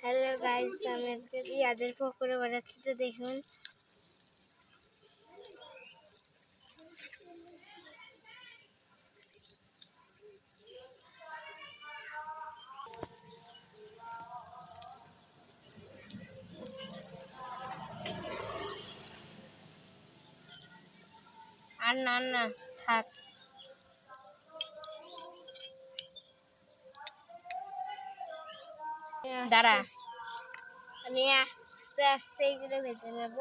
Hello guys, আমি আজকে পেঁয়াজের পকোড়া বানাচ্ছি, তো দেখুন। আর না না থাক, দাঁড়া, আমি আস্তে আস্তে এগুলো ভেজে নেব।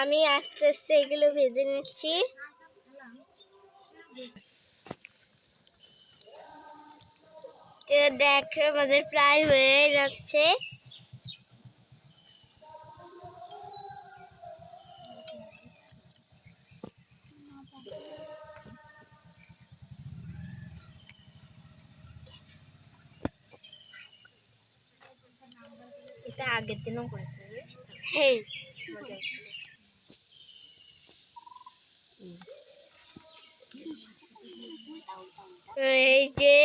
আমি আস্তে আস্তে এগুলো ভেজে নিচ্ছি। তো দেখো, আমাদের প্রায় হয়ে যাচ্ছে। এটা আগের দিনও করেছে, হ্যাঁ, মজা ছিল। এই যে,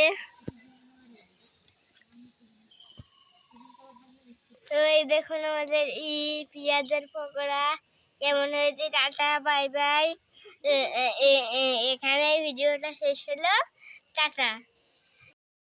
তো এই দেখুন আমাদের পেঁয়াজের পকোড়া কেমন হয়েছে। Tata, bye bye. এখানে ভিডিওটা শেষ হলো। টাটা।